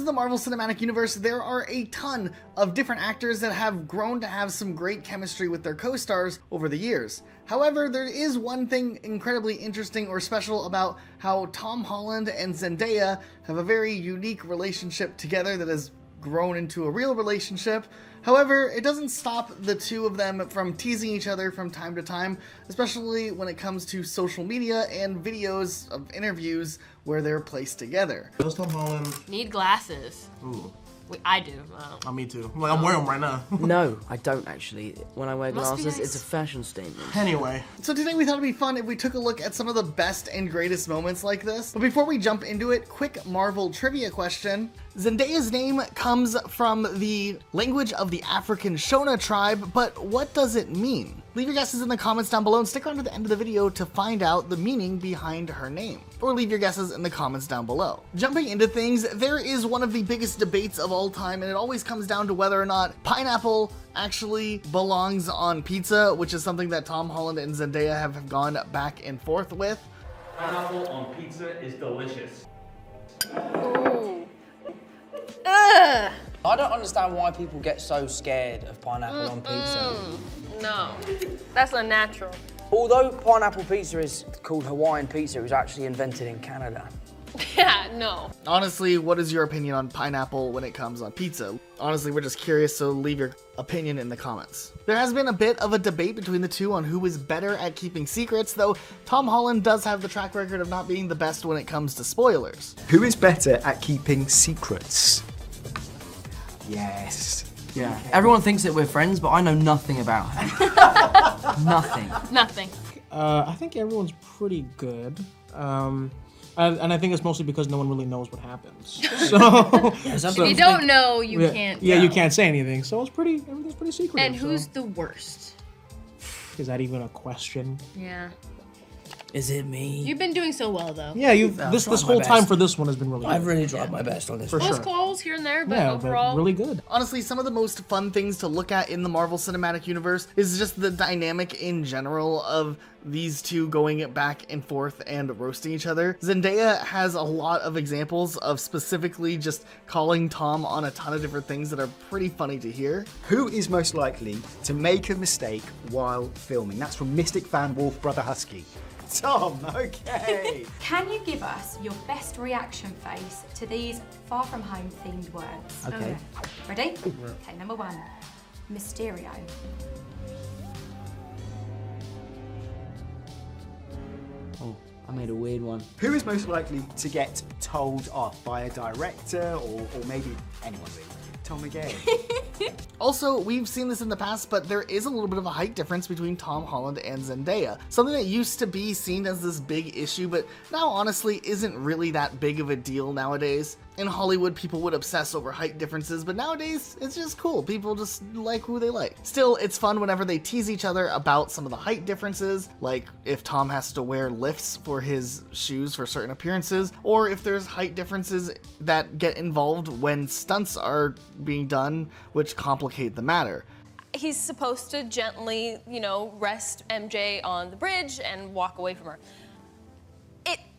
comes to the Marvel Cinematic Universe, there are a ton of different actors that have grown to have some great chemistry with their co-stars over the years. However, there is one thing incredibly interesting or special about how Tom Holland and Zendaya have a very unique relationship together that has grown into a real relationship. However, it doesn't stop the two of them from teasing each other from time to time, especially when it comes to social media and videos of interviews where they're placed together. Does Tom Holland need glasses? Ooh. I do. Me too. Like, I'm wearing them right now. No, I don't actually. When I wear Must be glasses, nice. it's a fashion statement. Anyway. So today we thought it'd be fun if we took a look at some of the best and greatest moments like this. But before we jump into it, quick Marvel trivia question. Zendaya's name comes from the language of the African Shona tribe, but what does it mean? Leave your guesses in the comments down below and stick around to the end of the video to find out the meaning behind her name. Or leave your guesses in the comments down below. Jumping into things, there is one of the biggest debates of all time, and it always comes down to whether or not pineapple actually belongs on pizza, which is something that Tom Holland and Zendaya have gone back and forth with. Pineapple on pizza is delicious. Ooh. Ugh. I don't understand why people get so scared of pineapple on pizza. No, that's unnatural. Although pineapple pizza is called Hawaiian pizza, it was actually invented in Canada. Yeah, no. Honestly, what is your opinion on pineapple when it comes on pizza? Honestly, we're just curious, so leave your opinion in the comments. There has been a bit of a debate between the two on who is better at keeping secrets, though Tom Holland does have the track record of not being the best when it comes to spoilers. Who is better at keeping secrets? Yes. Yeah. Everyone thinks that we're friends, but I know nothing about her. Nothing. Nothing. I think everyone's pretty good. And I think it's mostly because no one really knows what happens. So If you don't know, you can't Yeah, tell. you can't say anything. So everything's pretty secretive. And who's so. the worst? Is that even a question? Yeah. Is it me? You've been doing so well, though. Yeah, this tried my whole time best. for this one has been really good. I've really tried my best on this. For Close sure. calls here and there, but Yeah, overall, but really good. Honestly, some of the most fun things to look at in the Marvel Cinematic Universe is just the dynamic in general of these two going back and forth and roasting each other. Zendaya has a lot of examples of specifically just calling Tom on a ton of different things that are pretty funny to hear. Who is most likely to make a mistake while filming? That's from Mystic Fan Wolf Brother Husky. Tom, okay. Can you give us your best reaction face to these Far From Home themed words? Okay. Ready? Okay, number one, Mysterio. Oh, I made a weird one. Who is most likely to get told off by a director or maybe anyone really? Tom again. Also, we've seen this in the past, but there is a little bit of a height difference between Tom Holland and Zendaya. Something that used to be seen as this big issue, but now honestly isn't really that big of a deal nowadays. In Hollywood, people would obsess over height differences, but nowadays, it's just cool. People just like who they like. Still, it's fun whenever they tease each other about some of the height differences, like if Tom has to wear lifts for his shoes for certain appearances, or if there's height differences that get involved when stunts are being done, which complicate the matter. he's supposed to gently, you know, rest MJ on the bridge and walk away from her.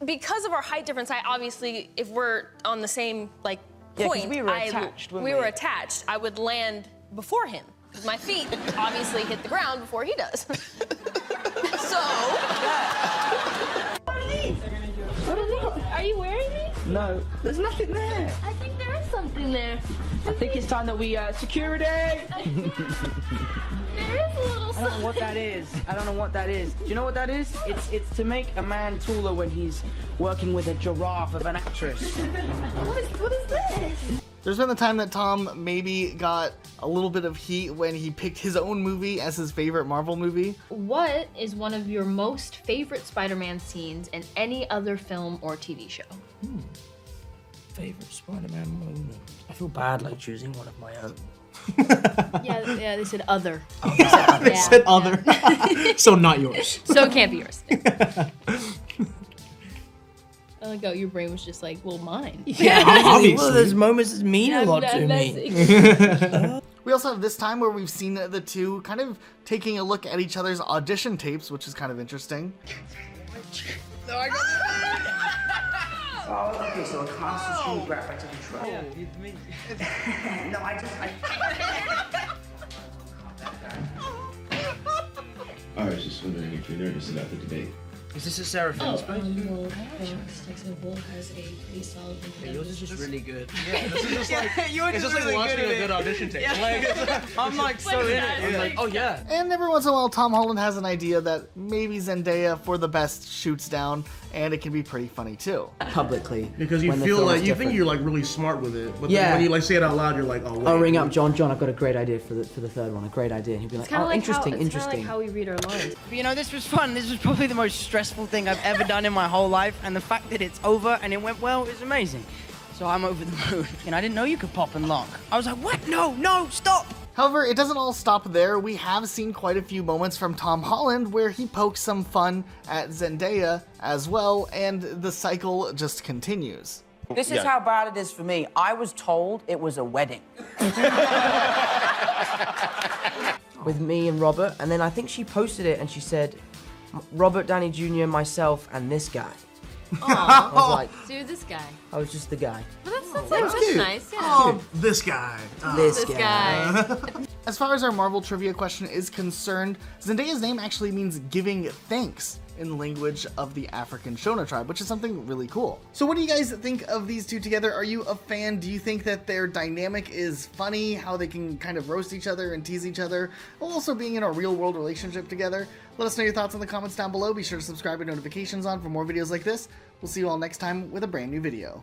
Because of our height difference, I obviously, if we're on the same, like, point, we were attached, weren't we? we were attached. I would land before him. My feet obviously hit the ground before he does. So. Are you wearing these? No, there's nothing there. I think there is something there. I think it's time that we, security! There is a little I don't know what that is. I don't know what that is. Do you know what that is? It's to make a man taller when he's working with a giraffe of an actress. What is this? There's been the time that Tom maybe got a little bit of heat when he picked his own movie as his favorite Marvel movie. What is one of your most favorite Spider-Man scenes in any other film or TV show? Favorite Spider-Man moment? I feel bad like choosing one of my own. Yeah, they said other. Oh, they said other. They said other. So not yours. So it can't be yours. I like how your brain was just like, well, mine. Yeah, obviously. Well, there's moments that mean a lot to me. We also have this time where we've seen the two kind of taking a look at each other's audition tapes, which is kind of interesting. Oh, okay, so a constant screw grab back to the truck. Yeah, no, I was just wondering if you're nervous about the debate. Is this a Seraphim's place? Well, Wolf has a pretty solid. Yours is just really good. Yeah, this is just like it's just like watching a good audition tape. Yeah. Like, I'm like so in it. I'm like, oh yeah. And every once in a while, Tom Holland has an idea that maybe Zendaya, for the best, shoots down, and it can be pretty funny too. Publicly. because you when the feel film's like you different. think you're like really smart with it, but Yeah. then when you like say it out loud, you're like, oh wait. I'll ring up John. John, I've got a great idea for the third one. A great idea. And he'll be like, oh, interesting, interesting. It's kind of like how we read our lines. You know, this was fun. This was probably the most stressful thing I've ever done in my whole life, and the fact that it's over and it went well is amazing. So I'm over the moon. And I didn't know you could pop and lock. I was like, what? No, stop! However, it doesn't all stop there. We have seen quite a few moments from Tom Holland where he pokes some fun at Zendaya as well, and the cycle just continues. This is how bad it is for me. I was told it was a wedding. With me and Robert, and then I think she posted it and she said, Robert Downey Jr., myself, and this guy. I was like, So this guy. I was just the guy. Well, that's nice. Yeah. Oh, this guy. This This guy. guy. As far as our Marvel trivia question is concerned, Zendaya's name actually means giving thanks in the language of the African Shona tribe, which is something really cool. So what do you guys think of these two together? Are you a fan? Do you think that their dynamic is funny, how they can kind of roast each other and tease each other, while also being in a real world relationship together? Let us know your thoughts in the comments down below. Be sure to subscribe with notifications on for more videos like this. We'll see you all next time with a brand new video.